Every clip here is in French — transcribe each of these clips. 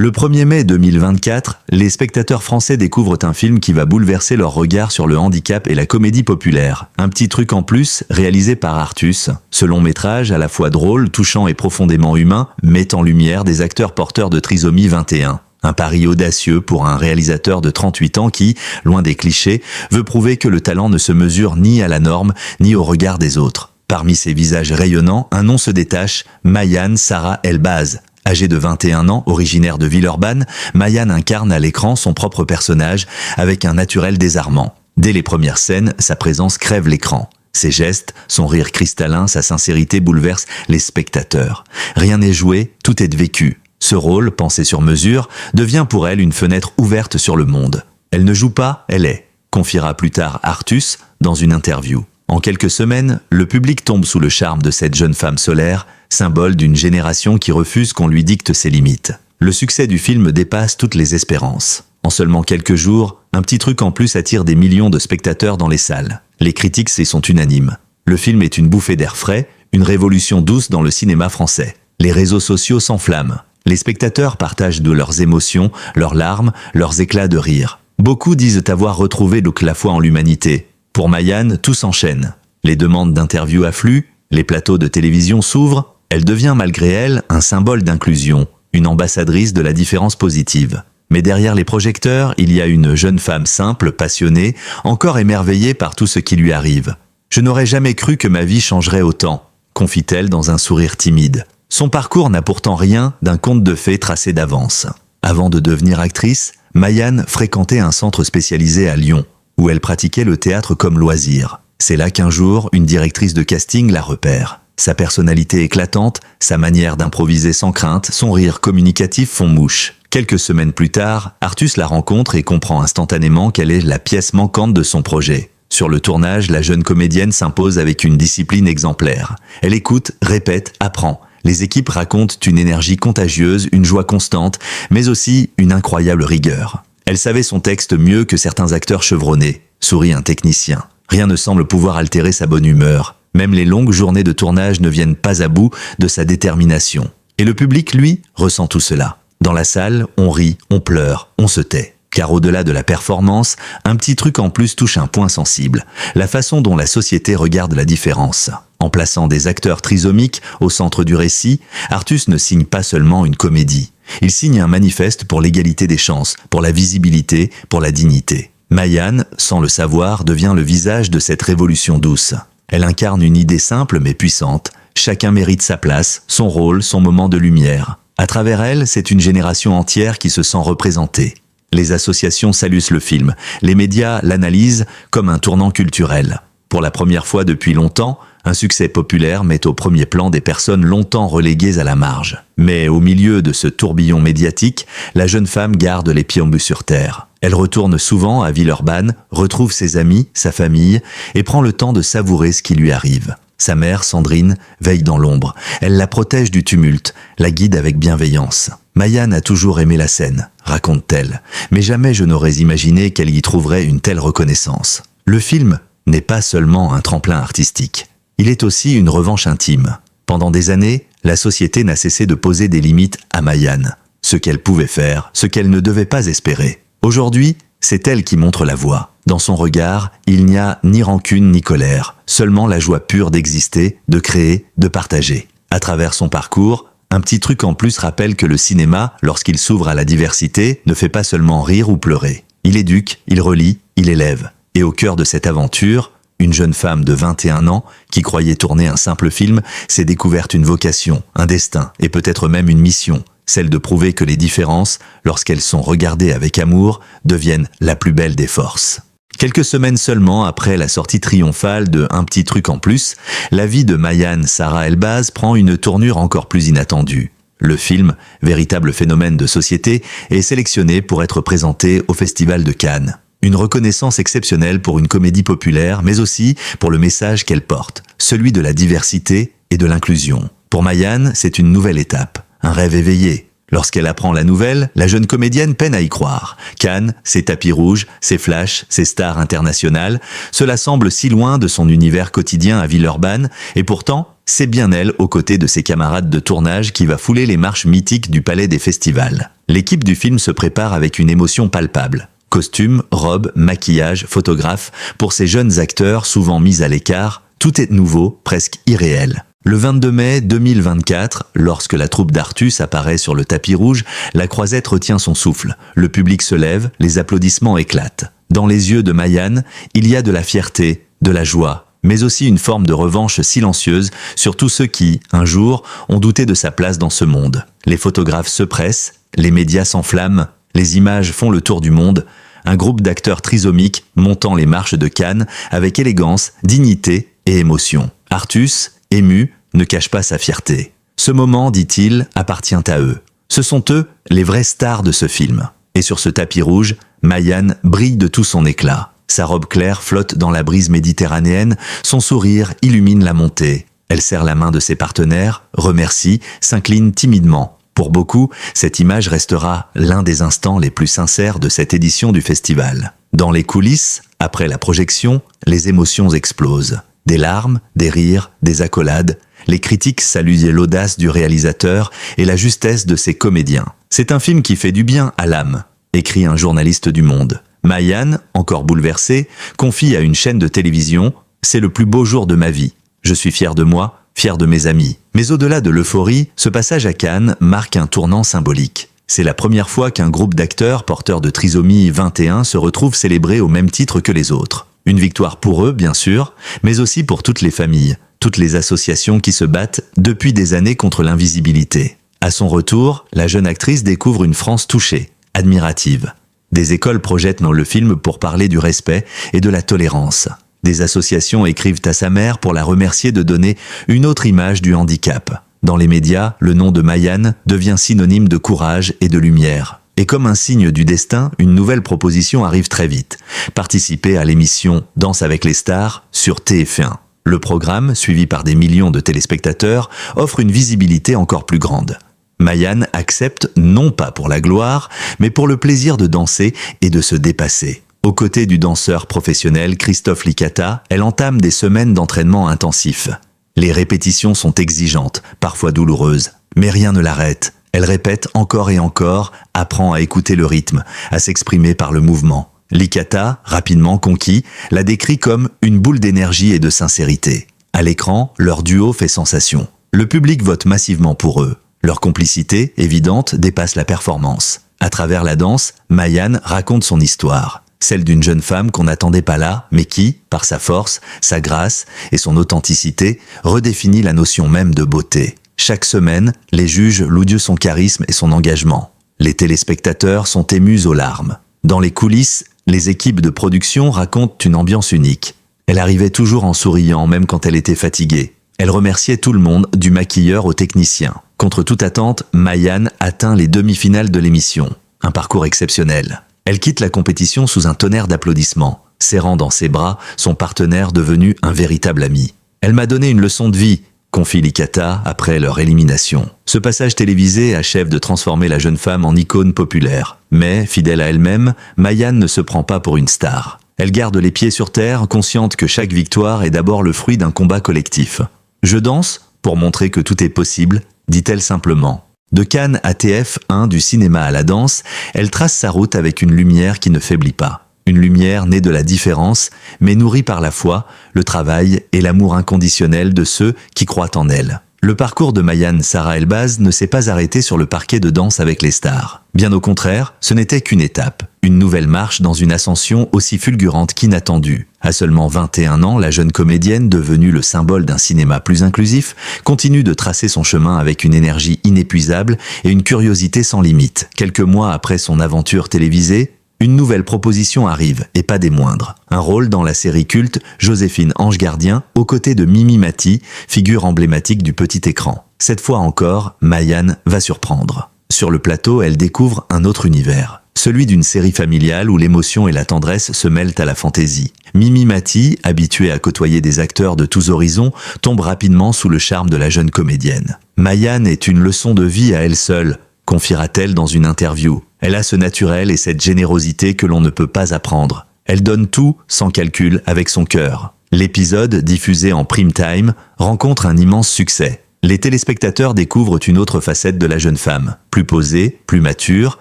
Le 1er mai 2024, les spectateurs français découvrent un film qui va bouleverser leur regard sur le handicap et la comédie populaire. Un petit truc en plus, réalisé par Artus. Ce long métrage, à la fois drôle, touchant et profondément humain, met en lumière des acteurs porteurs de trisomie 21. Un pari audacieux pour un réalisateur de 38 ans qui, loin des clichés, veut prouver que le talent ne se mesure ni à la norme, ni au regard des autres. Parmi ces visages rayonnants, un nom se détache, Mayane Sarah Elbaz. Âgée de 21 ans, originaire de Villeurbanne, Mayane incarne à l'écran son propre personnage avec un naturel désarmant. Dès les premières scènes, sa présence crève l'écran. Ses gestes, son rire cristallin, sa sincérité bouleversent les spectateurs. Rien n'est joué, tout est vécu. Ce rôle, pensé sur mesure, devient pour elle une fenêtre ouverte sur le monde. Elle ne joue pas, elle est, confiera plus tard Artus dans une interview. En quelques semaines, le public tombe sous le charme de cette jeune femme solaire, symbole d'une génération qui refuse qu'on lui dicte ses limites. Le succès du film dépasse toutes les espérances. En seulement quelques jours, un petit truc en plus attire des millions de spectateurs dans les salles. Les critiques sont unanimes. Le film est une bouffée d'air frais, une révolution douce dans le cinéma français. Les réseaux sociaux s'enflamment. Les spectateurs partagent de leurs émotions, leurs larmes, leurs éclats de rire. Beaucoup disent avoir retrouvé la foi en l'humanité. Pour Mayane, tout s'enchaîne. Les demandes d'interviews affluent, les plateaux de télévision s'ouvrent, elle devient malgré elle un symbole d'inclusion, une ambassadrice de la différence positive. Mais derrière les projecteurs, il y a une jeune femme simple, passionnée, encore émerveillée par tout ce qui lui arrive. « Je n'aurais jamais cru que ma vie changerait autant », confie-t-elle dans un sourire timide. Son parcours n'a pourtant rien d'un conte de fées tracé d'avance. Avant de devenir actrice, Mayane fréquentait un centre spécialisé à Lyon, où elle pratiquait le théâtre comme loisir. C'est là qu'un jour, une directrice de casting la repère. Sa personnalité éclatante, sa manière d'improviser sans crainte, son rire communicatif font mouche. Quelques semaines plus tard, Artus la rencontre et comprend instantanément qu'elle est la pièce manquante de son projet. Sur le tournage, la jeune comédienne s'impose avec une discipline exemplaire. Elle écoute, répète, apprend. Les équipes racontent une énergie contagieuse, une joie constante, mais aussi une incroyable rigueur. Elle savait son texte mieux que certains acteurs chevronnés, sourit un technicien. Rien ne semble pouvoir altérer sa bonne humeur. Même les longues journées de tournage ne viennent pas à bout de sa détermination. Et le public, lui, ressent tout cela. Dans la salle, on rit, on pleure, on se tait. Car au-delà de la performance, un petit truc en plus touche un point sensible, la façon dont la société regarde la différence. En plaçant des acteurs trisomiques au centre du récit, Artus ne signe pas seulement une comédie. Il signe un manifeste pour l'égalité des chances, pour la visibilité, pour la dignité. Mayane, sans le savoir, devient le visage de cette révolution douce. Elle incarne une idée simple mais puissante. Chacun mérite sa place, son rôle, son moment de lumière. À travers elle, c'est une génération entière qui se sent représentée. Les associations saluent le film. Les médias l'analysent comme un tournant culturel. Pour la première fois depuis longtemps, un succès populaire met au premier plan des personnes longtemps reléguées à la marge. Mais au milieu de ce tourbillon médiatique, la jeune femme garde les pieds sur terre. Elle retourne souvent à Villeurbanne, retrouve ses amis, sa famille, et prend le temps de savourer ce qui lui arrive. Sa mère, Sandrine, veille dans l'ombre. Elle la protège du tumulte, la guide avec bienveillance. Mayane a toujours aimé la scène, raconte-t-elle, mais jamais je n'aurais imaginé qu'elle y trouverait une telle reconnaissance. Le film n'est pas seulement un tremplin artistique. Il est aussi une revanche intime. Pendant des années, la société n'a cessé de poser des limites à Mayane. Ce qu'elle pouvait faire, ce qu'elle ne devait pas espérer. Aujourd'hui, c'est elle qui montre la voie. Dans son regard, il n'y a ni rancune ni colère, seulement la joie pure d'exister, de créer, de partager. À travers son parcours, un petit truc en plus rappelle que le cinéma, lorsqu'il s'ouvre à la diversité, ne fait pas seulement rire ou pleurer. Il éduque, il relie, il élève. Et au cœur de cette aventure, une jeune femme de 21 ans, qui croyait tourner un simple film, s'est découverte une vocation, un destin, et peut-être même une mission, celle de prouver que les différences, lorsqu'elles sont regardées avec amour, deviennent la plus belle des forces. Quelques semaines seulement après la sortie triomphale de Un petit truc en plus, la vie de Mayane Sarah Elbaz prend une tournure encore plus inattendue. Le film, véritable phénomène de société, est sélectionné pour être présenté au Festival de Cannes. Une reconnaissance exceptionnelle pour une comédie populaire, mais aussi pour le message qu'elle porte, celui de la diversité et de l'inclusion. Pour Mayane, c'est une nouvelle étape, un rêve éveillé. Lorsqu'elle apprend la nouvelle, la jeune comédienne peine à y croire. Cannes, ses tapis rouges, ses flashs, ses stars internationales, cela semble si loin de son univers quotidien à Villeurbanne, et pourtant, c'est bien elle, aux côtés de ses camarades de tournage, qui va fouler les marches mythiques du Palais des Festivals. L'équipe du film se prépare avec une émotion palpable. Costumes, robes, maquillage, photographes, pour ces jeunes acteurs souvent mis à l'écart, tout est nouveau, presque irréel. Le 22 mai 2024, lorsque la troupe d'Artus apparaît sur le tapis rouge, la Croisette retient son souffle. Le public se lève, les applaudissements éclatent. Dans les yeux de Mayan, il y a de la fierté, de la joie, mais aussi une forme de revanche silencieuse sur tous ceux qui, un jour, ont douté de sa place dans ce monde. Les photographes se pressent, les médias s'enflamment, les images font le tour du monde. Un groupe d'acteurs trisomiques montant les marches de Cannes avec élégance, dignité et émotion. Artus, ému, ne cache pas sa fierté. Ce moment, dit-il, appartient à eux. Ce sont eux, les vraies stars de ce film. Et sur ce tapis rouge, Mayan brille de tout son éclat. Sa robe claire flotte dans la brise méditerranéenne, son sourire illumine la montée. Elle serre la main de ses partenaires, remercie, s'incline timidement. Pour beaucoup, cette image restera l'un des instants les plus sincères de cette édition du festival. Dans les coulisses, après la projection, les émotions explosent. Des larmes, des rires, des accolades. Les critiques saluent l'audace du réalisateur et la justesse de ses comédiens. C'est un film qui fait du bien à l'âme, écrit un journaliste du Monde. Mayan, encore bouleversé, confie à une chaîne de télévision « C'est le plus beau jour de ma vie. Je suis fier de moi, fier de mes amis. » Mais au-delà de l'euphorie, ce passage à Cannes marque un tournant symbolique. C'est la première fois qu'un groupe d'acteurs porteurs de trisomie 21 se retrouve célébré au même titre que les autres. Une victoire pour eux, bien sûr, mais aussi pour toutes les familles, toutes les associations qui se battent depuis des années contre l'invisibilité. À son retour, la jeune actrice découvre une France touchée, admirative. Des écoles projettent dans le film pour parler du respect et de la tolérance. Des associations écrivent à sa mère pour la remercier de donner une autre image du handicap. Dans les médias, le nom de Mayan devient synonyme de courage et de lumière. Et comme un signe du destin, une nouvelle proposition arrive très vite. Participer à l'émission Danse avec les stars sur TF1. Le programme, suivi par des millions de téléspectateurs, offre une visibilité encore plus grande. Mayan accepte non pas pour la gloire, mais pour le plaisir de danser et de se dépasser. Aux côtés du danseur professionnel Christophe Licata, elle entame des semaines d'entraînement intensif. Les répétitions sont exigeantes, parfois douloureuses, mais rien ne l'arrête. Elle répète encore et encore, apprend à écouter le rythme, à s'exprimer par le mouvement. Licata, rapidement conquis, la décrit comme une boule d'énergie et de sincérité. À l'écran, leur duo fait sensation. Le public vote massivement pour eux. Leur complicité, évidente, dépasse la performance. À travers la danse, Mayan raconte son histoire. Celle d'une jeune femme qu'on n'attendait pas là, mais qui, par sa force, sa grâce et son authenticité, redéfinit la notion même de beauté. Chaque semaine, les juges louent Dieu son charisme et son engagement. Les téléspectateurs sont émus aux larmes. Dans les coulisses, les équipes de production racontent une ambiance unique. Elle arrivait toujours en souriant, même quand elle était fatiguée. Elle remerciait tout le monde, du maquilleur au technicien. Contre toute attente, Mayan atteint les demi-finales de l'émission. Un parcours exceptionnel. Elle quitte la compétition sous un tonnerre d'applaudissements, serrant dans ses bras son partenaire devenu un véritable ami. « Elle m'a donné une leçon de vie », confie Licata après leur élimination. Ce passage télévisé achève de transformer la jeune femme en icône populaire. Mais, fidèle à elle-même, Mayan ne se prend pas pour une star. Elle garde les pieds sur terre, consciente que chaque victoire est d'abord le fruit d'un combat collectif. « Je danse pour montrer que tout est possible », dit-elle simplement. De Cannes à TF1, du cinéma à la danse, elle trace sa route avec une lumière qui ne faiblit pas. Une lumière née de la différence, mais nourrie par la foi, le travail et l'amour inconditionnel de ceux qui croient en elle. Le parcours de Mayan Sarah Elbaz ne s'est pas arrêté sur le parquet de Danse avec les stars. Bien au contraire, ce n'était qu'une étape, une nouvelle marche dans une ascension aussi fulgurante qu'inattendue. À seulement 21 ans, la jeune comédienne, devenue le symbole d'un cinéma plus inclusif, continue de tracer son chemin avec une énergie inépuisable et une curiosité sans limite. Quelques mois après son aventure télévisée, une nouvelle proposition arrive, et pas des moindres. Un rôle dans la série culte Joséphine Ange Gardien, aux côtés de Mimi Mati, figure emblématique du petit écran. Cette fois encore, Mayan va surprendre. Sur le plateau, elle découvre un autre univers. Celui d'une série familiale où l'émotion et la tendresse se mêlent à la fantaisie. Mimi Mati, habituée à côtoyer des acteurs de tous horizons, tombe rapidement sous le charme de la jeune comédienne. Mayan est une leçon de vie à elle seule, confiera-t-elle dans une interview. Elle a ce naturel et cette générosité que l'on ne peut pas apprendre. Elle donne tout, sans calcul, avec son cœur. L'épisode, diffusé en prime time, rencontre un immense succès. Les téléspectateurs découvrent une autre facette de la jeune femme, plus posée, plus mature,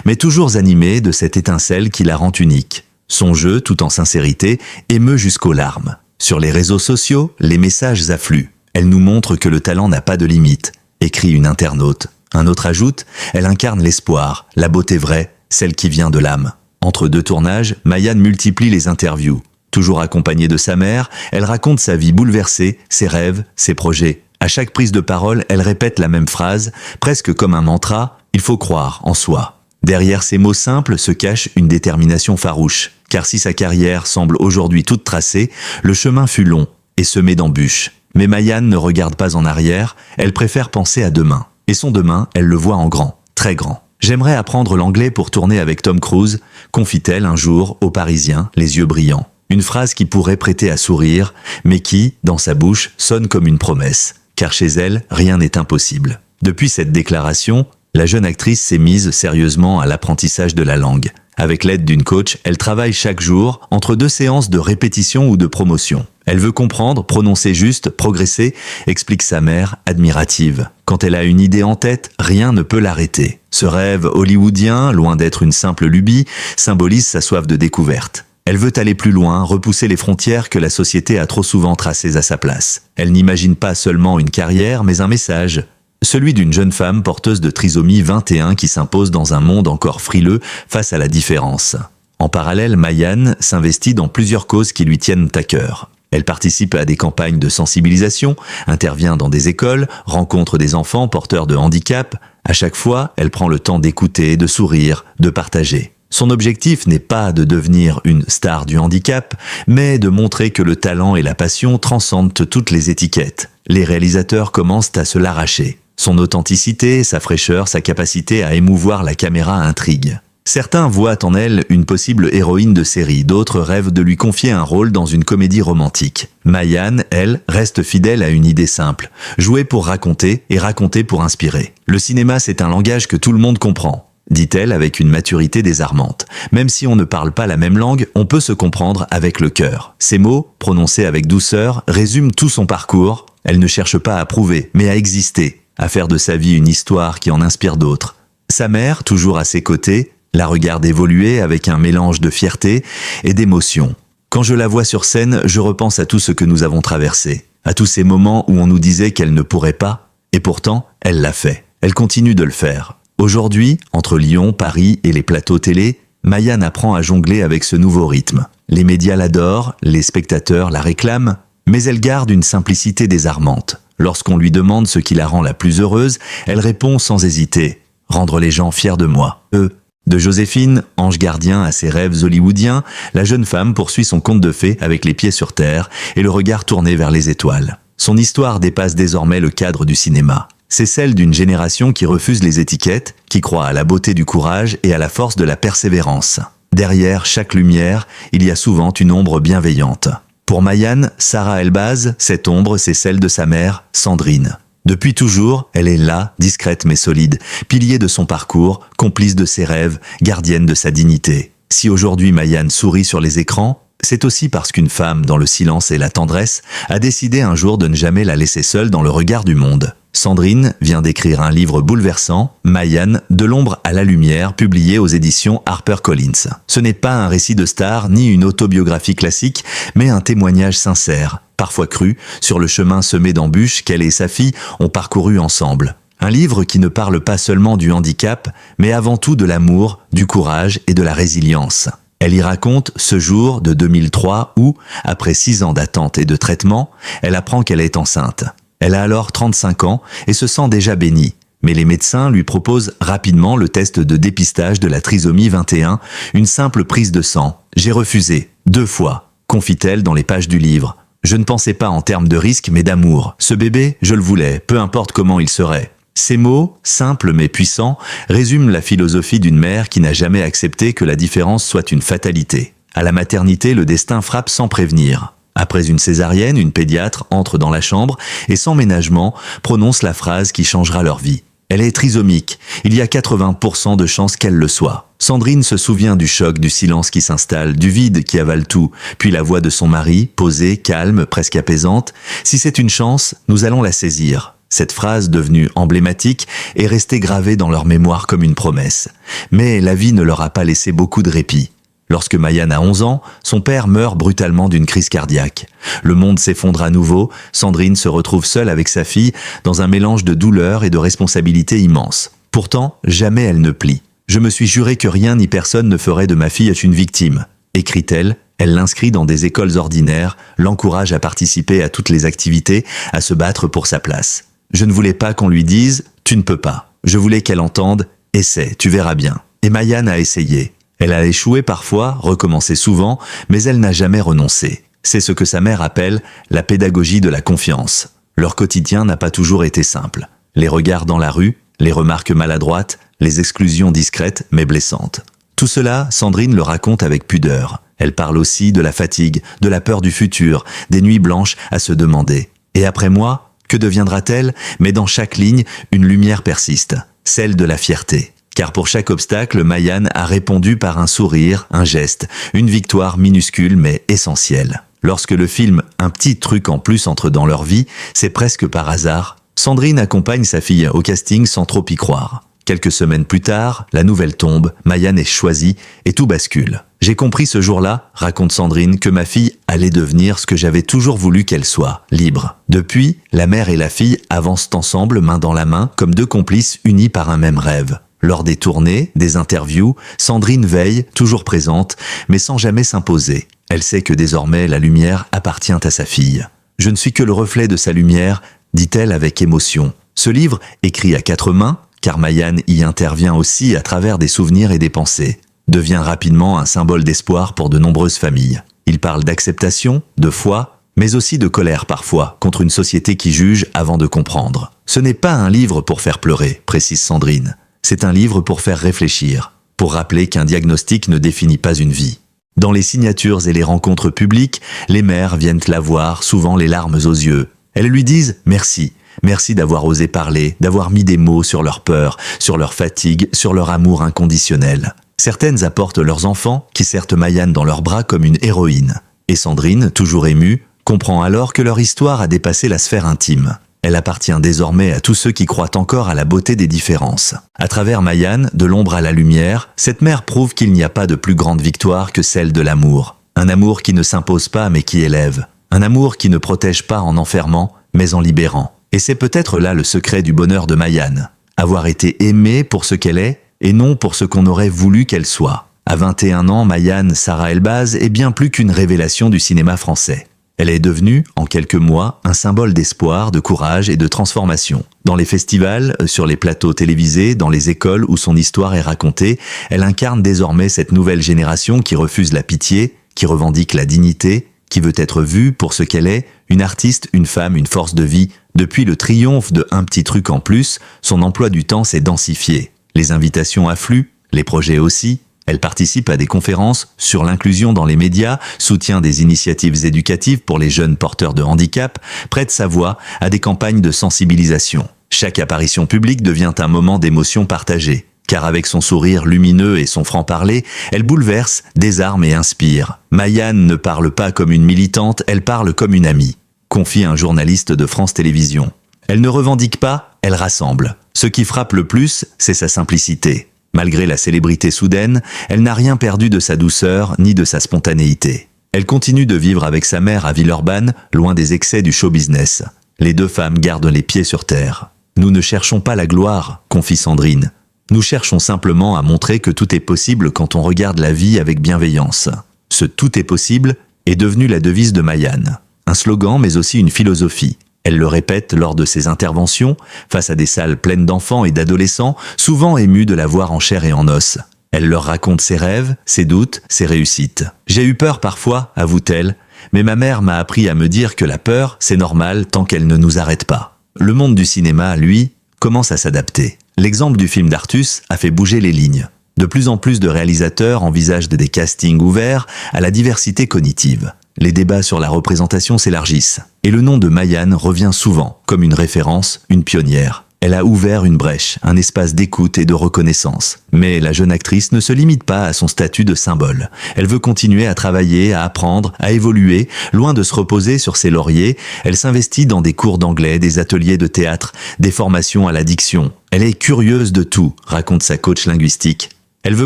mais toujours animée de cette étincelle qui la rend unique. Son jeu, tout en sincérité, émeut jusqu'aux larmes. Sur les réseaux sociaux, les messages affluent. Elle nous montre que le talent n'a pas de limite, écrit une internaute. Un autre ajoute, elle incarne l'espoir, la beauté vraie, celle qui vient de l'âme. Entre deux tournages, Mayanne multiplie les interviews. Toujours accompagnée de sa mère, elle raconte sa vie bouleversée, ses rêves, ses projets. À chaque prise de parole, elle répète la même phrase, presque comme un mantra, il faut croire en soi. Derrière ces mots simples se cache une détermination farouche, car si sa carrière semble aujourd'hui toute tracée, le chemin fut long et semé d'embûches. Mais Mayanne ne regarde pas en arrière, elle préfère penser à demain. Et son demain, elle le voit en grand, très grand. J'aimerais apprendre l'anglais pour tourner avec Tom Cruise, confie-t-elle un jour aux Parisiens, les yeux brillants. Une phrase qui pourrait prêter à sourire, mais qui, dans sa bouche, sonne comme une promesse. Car chez elle, rien n'est impossible. Depuis cette déclaration, la jeune actrice s'est mise sérieusement à l'apprentissage de la langue. Avec l'aide d'une coach, elle travaille chaque jour entre 2 séances de répétition ou de promotion. Elle veut comprendre, prononcer juste, progresser, explique sa mère, admirative. Quand elle a une idée en tête, rien ne peut l'arrêter. Ce rêve hollywoodien, loin d'être une simple lubie, symbolise sa soif de découverte. Elle veut aller plus loin, repousser les frontières que la société a trop souvent tracées à sa place. Elle n'imagine pas seulement une carrière, mais un message. Celui d'une jeune femme porteuse de trisomie 21 qui s'impose dans un monde encore frileux face à la différence. En parallèle, Mayanne s'investit dans plusieurs causes qui lui tiennent à cœur. Elle participe à des campagnes de sensibilisation, intervient dans des écoles, rencontre des enfants porteurs de handicap. À chaque fois, elle prend le temps d'écouter, de sourire, de partager. Son objectif n'est pas de devenir une star du handicap, mais de montrer que le talent et la passion transcendent toutes les étiquettes. Les réalisateurs commencent à se l'arracher. Son authenticité, sa fraîcheur, sa capacité à émouvoir la caméra intrigue. Certains voient en elle une possible héroïne de série, d'autres rêvent de lui confier un rôle dans une comédie romantique. Mayanne, elle, reste fidèle à une idée simple, jouer pour raconter et raconter pour inspirer. Le cinéma, c'est un langage que tout le monde comprend, dit-elle avec une maturité désarmante. Même si on ne parle pas la même langue, on peut se comprendre avec le cœur. Ces mots, prononcés avec douceur, résument tout son parcours. Elle ne cherche pas à prouver, mais à exister, à faire de sa vie une histoire qui en inspire d'autres. Sa mère, toujours à ses côtés, la regarde évoluer avec un mélange de fierté et d'émotion. Quand je la vois sur scène, je repense à tout ce que nous avons traversé, à tous ces moments où on nous disait qu'elle ne pourrait pas, et pourtant, elle l'a fait. Elle continue de le faire. Aujourd'hui, entre Lyon, Paris et les plateaux télé, Mayanne apprend à jongler avec ce nouveau rythme. Les médias l'adorent, les spectateurs la réclament, mais elle garde une simplicité désarmante. Lorsqu'on lui demande ce qui la rend la plus heureuse, elle répond sans hésiter « Rendre les gens fiers de moi, eux ». De Joséphine, ange gardien à ses rêves hollywoodiens, la jeune femme poursuit son conte de fées avec les pieds sur terre et le regard tourné vers les étoiles. Son histoire dépasse désormais le cadre du cinéma. C'est celle d'une génération qui refuse les étiquettes, qui croit à la beauté du courage et à la force de la persévérance. Derrière chaque lumière, il y a souvent une ombre bienveillante. Pour Mayanne, Sarah Elbaz, cette ombre, c'est celle de sa mère, Sandrine. Depuis toujours, elle est là, discrète mais solide, pilier de son parcours, complice de ses rêves, gardienne de sa dignité. Si aujourd'hui Mayanne sourit sur les écrans, c'est aussi parce qu'une femme, dans le silence et la tendresse, a décidé un jour de ne jamais la laisser seule dans le regard du monde. Sandrine vient d'écrire un livre bouleversant, Mayanne, de l'ombre à la lumière, publié aux éditions HarperCollins. Ce n'est pas un récit de star ni une autobiographie classique, mais un témoignage sincère, parfois cru, sur le chemin semé d'embûches qu'elle et sa fille ont parcouru ensemble. Un livre qui ne parle pas seulement du handicap, mais avant tout de l'amour, du courage et de la résilience. Elle y raconte ce jour de 2003 où, après 6 ans d'attente et de traitement, elle apprend qu'elle est enceinte. Elle a alors 35 ans et se sent déjà bénie. Mais les médecins lui proposent rapidement le test de dépistage de la trisomie 21, une simple prise de sang. « J'ai refusé, 2 fois », confie-t-elle dans les pages du livre. « Je ne pensais pas en termes de risque mais d'amour. Ce bébé, je le voulais, peu importe comment il serait. » Ces mots, simples mais puissants, résument la philosophie d'une mère qui n'a jamais accepté que la différence soit une fatalité. À la maternité, le destin frappe sans prévenir. Après une césarienne, une pédiatre entre dans la chambre et sans ménagement prononce la phrase qui changera leur vie. Elle est trisomique, il y a 80% de chances qu'elle le soit. Sandrine se souvient du choc, du silence qui s'installe, du vide qui avale tout, puis la voix de son mari, posée, calme, presque apaisante. « Si c'est une chance, nous allons la saisir. » Cette phrase, devenue emblématique, est restée gravée dans leur mémoire comme une promesse. Mais la vie ne leur a pas laissé beaucoup de répit. Lorsque Mayan a 11 ans, son père meurt brutalement d'une crise cardiaque. Le monde s'effondre à nouveau, Sandrine se retrouve seule avec sa fille dans un mélange de douleur et de responsabilité immense. Pourtant, jamais elle ne plie. « Je me suis juré que rien ni personne ne ferait de ma fille une victime », écrit-elle. Elle l'inscrit dans des écoles ordinaires, l'encourage à participer à toutes les activités, à se battre pour sa place. Je ne voulais pas qu'on lui dise « tu ne peux pas ». Je voulais qu'elle entende « essaie, tu verras bien ». Et Mayan a essayé. Elle a échoué parfois, recommencé souvent, mais elle n'a jamais renoncé. C'est ce que sa mère appelle la pédagogie de la confiance. Leur quotidien n'a pas toujours été simple. Les regards dans la rue, les remarques maladroites, les exclusions discrètes mais blessantes. Tout cela, Sandrine le raconte avec pudeur. Elle parle aussi de la fatigue, de la peur du futur, des nuits blanches à se demander. Et après moi, que deviendra-t-elle? Mais dans chaque ligne, une lumière persiste, celle de la fierté. Car pour chaque obstacle, Mayan a répondu par un sourire, un geste, une victoire minuscule mais essentielle. Lorsque le film « Un petit truc en plus » entre dans leur vie, c'est presque par hasard. Sandrine accompagne sa fille au casting sans trop y croire. Quelques semaines plus tard, la nouvelle tombe, Mayan est choisie et tout bascule. J'ai compris ce jour-là, raconte Sandrine, que ma fille allait devenir ce que j'avais toujours voulu qu'elle soit, libre. Depuis, la mère et la fille avancent ensemble, main dans la main, comme deux complices unis par un même rêve. Lors des tournées, des interviews, Sandrine veille, toujours présente, mais sans jamais s'imposer. Elle sait que désormais la lumière appartient à sa fille. « Je ne suis que le reflet de sa lumière », dit-elle avec émotion. Ce livre, écrit à 4 mains, car Mayan y intervient aussi à travers des souvenirs et des pensées, devient rapidement un symbole d'espoir pour de nombreuses familles. Il parle d'acceptation, de foi, mais aussi de colère parfois, contre une société qui juge avant de comprendre. Ce n'est pas un livre pour faire pleurer, précise Sandrine. C'est un livre pour faire réfléchir, pour rappeler qu'un diagnostic ne définit pas une vie. Dans les signatures et les rencontres publiques, les mères viennent la voir, souvent les larmes aux yeux. Elles lui disent « merci ». Merci d'avoir osé parler, d'avoir mis des mots sur leur peur, sur leur fatigue, sur leur amour inconditionnel. Certaines apportent leurs enfants, qui serrent Mayan dans leurs bras comme une héroïne. Et Sandrine, toujours émue, comprend alors que leur histoire a dépassé la sphère intime. Elle appartient désormais à tous ceux qui croient encore à la beauté des différences. À travers Mayan, de l'ombre à la lumière, cette mère prouve qu'il n'y a pas de plus grande victoire que celle de l'amour. Un amour qui ne s'impose pas mais qui élève. Un amour qui ne protège pas en enfermant, mais en libérant. Et c'est peut-être là le secret du bonheur de Mayan. Avoir été aimée pour ce qu'elle est, et non pour ce qu'on aurait voulu qu'elle soit. À 21 ans, Mayan Sarah Elbaz est bien plus qu'une révélation du cinéma français. Elle est devenue, en quelques mois, un symbole d'espoir, de courage et de transformation. Dans les festivals, sur les plateaux télévisés, dans les écoles où son histoire est racontée, elle incarne désormais cette nouvelle génération qui refuse la pitié, qui revendique la dignité, qui veut être vue pour ce qu'elle est, une artiste, une femme, une force de vie. Depuis le triomphe de Un petit truc en plus, son emploi du temps s'est densifié. Les invitations affluent, les projets aussi. Elle participe à des conférences sur l'inclusion dans les médias, soutient des initiatives éducatives pour les jeunes porteurs de handicap, prête sa voix à des campagnes de sensibilisation. Chaque apparition publique devient un moment d'émotion partagée. Car avec son sourire lumineux et son franc-parler, elle bouleverse, désarme et inspire. Mayan ne parle pas comme une militante, elle parle comme une amie, confie un journaliste de France Télévisions. Elle ne revendique pas, elle rassemble. Ce qui frappe le plus, c'est sa simplicité. Malgré la célébrité soudaine, elle n'a rien perdu de sa douceur ni de sa spontanéité. Elle continue de vivre avec sa mère à Villeurbanne, loin des excès du show business. Les deux femmes gardent les pieds sur terre. « Nous ne cherchons pas la gloire », confie Sandrine. Nous cherchons simplement à montrer que tout est possible quand on regarde la vie avec bienveillance. Ce « tout est possible » est devenu la devise de Mayan. Un slogan mais aussi une philosophie. Elle le répète lors de ses interventions, face à des salles pleines d'enfants et d'adolescents, souvent émus de la voir en chair et en os. Elle leur raconte ses rêves, ses doutes, ses réussites. « J'ai eu peur parfois, avoue-t-elle, mais ma mère m'a appris à me dire que la peur, c'est normal tant qu'elle ne nous arrête pas. » Le monde du cinéma, lui, commence à s'adapter. L'exemple du film d'Artus a fait bouger les lignes. De plus en plus de réalisateurs envisagent des castings ouverts à la diversité cognitive. Les débats sur la représentation s'élargissent. Et le nom de Mayan revient souvent comme une référence, une pionnière. Elle a ouvert une brèche, un espace d'écoute et de reconnaissance. Mais la jeune actrice ne se limite pas à son statut de symbole. Elle veut continuer à travailler, à apprendre, à évoluer. Loin de se reposer sur ses lauriers, elle s'investit dans des cours d'anglais, des ateliers de théâtre, des formations à la diction. Elle est curieuse de tout, raconte sa coach linguistique. Elle veut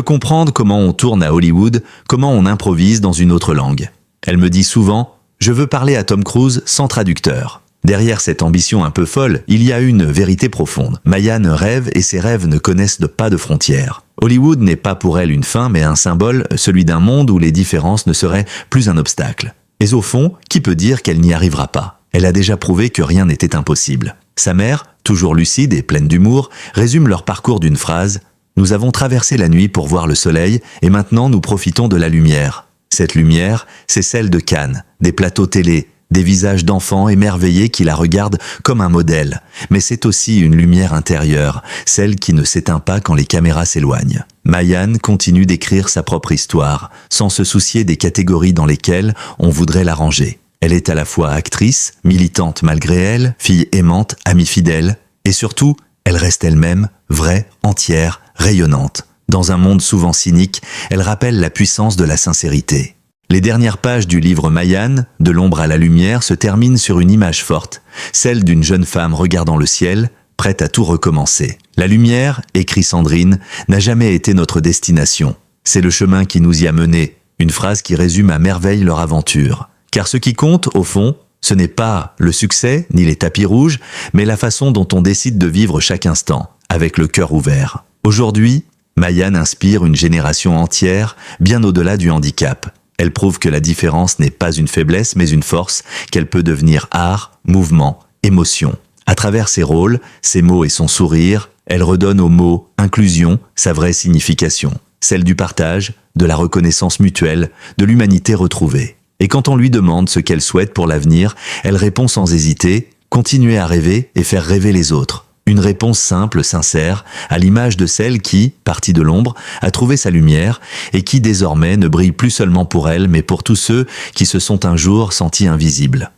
comprendre comment on tourne à Hollywood, comment on improvise dans une autre langue. Elle me dit souvent « Je veux parler à Tom Cruise sans traducteur ». Derrière cette ambition un peu folle, il y a une vérité profonde. Mayan rêve et ses rêves ne connaissent pas de frontières. Hollywood n'est pas pour elle une fin mais un symbole, celui d'un monde où les différences ne seraient plus un obstacle. Et au fond, qui peut dire qu'elle n'y arrivera pas? Elle a déjà prouvé que rien n'était impossible. Sa mère, toujours lucide et pleine d'humour, résume leur parcours d'une phrase « Nous avons traversé la nuit pour voir le soleil et maintenant nous profitons de la lumière. Cette lumière, c'est celle de Cannes, des plateaux télé, des visages d'enfants émerveillés qui la regardent comme un modèle. Mais c'est aussi une lumière intérieure, celle qui ne s'éteint pas quand les caméras s'éloignent. » Mayan continue d'écrire sa propre histoire, sans se soucier des catégories dans lesquelles on voudrait la ranger. Elle est à la fois actrice, militante malgré elle, fille aimante, amie fidèle, et surtout, elle reste elle-même, vraie, entière, rayonnante. Dans un monde souvent cynique, elle rappelle la puissance de la sincérité. Les dernières pages du livre Mayan, de l'ombre à la lumière, se terminent sur une image forte, celle d'une jeune femme regardant le ciel, prête à tout recommencer. La lumière, écrit Sandrine, n'a jamais été notre destination. C'est le chemin qui nous y a menés, une phrase qui résume à merveille leur aventure. Car ce qui compte, au fond, ce n'est pas le succès, ni les tapis rouges, mais la façon dont on décide de vivre chaque instant, avec le cœur ouvert. Aujourd'hui, Mayan inspire une génération entière, bien au-delà du handicap. Elle prouve que la différence n'est pas une faiblesse, mais une force, qu'elle peut devenir art, mouvement, émotion. À travers ses rôles, ses mots et son sourire, elle redonne au mot « inclusion » sa vraie signification, celle du partage, de la reconnaissance mutuelle, de l'humanité retrouvée. Et quand on lui demande ce qu'elle souhaite pour l'avenir, elle répond sans hésiter « continuer à rêver et faire rêver les autres ». Une réponse simple, sincère, à l'image de celle qui, partie de l'ombre, a trouvé sa lumière et qui désormais ne brille plus seulement pour elle, mais pour tous ceux qui se sont un jour sentis invisibles.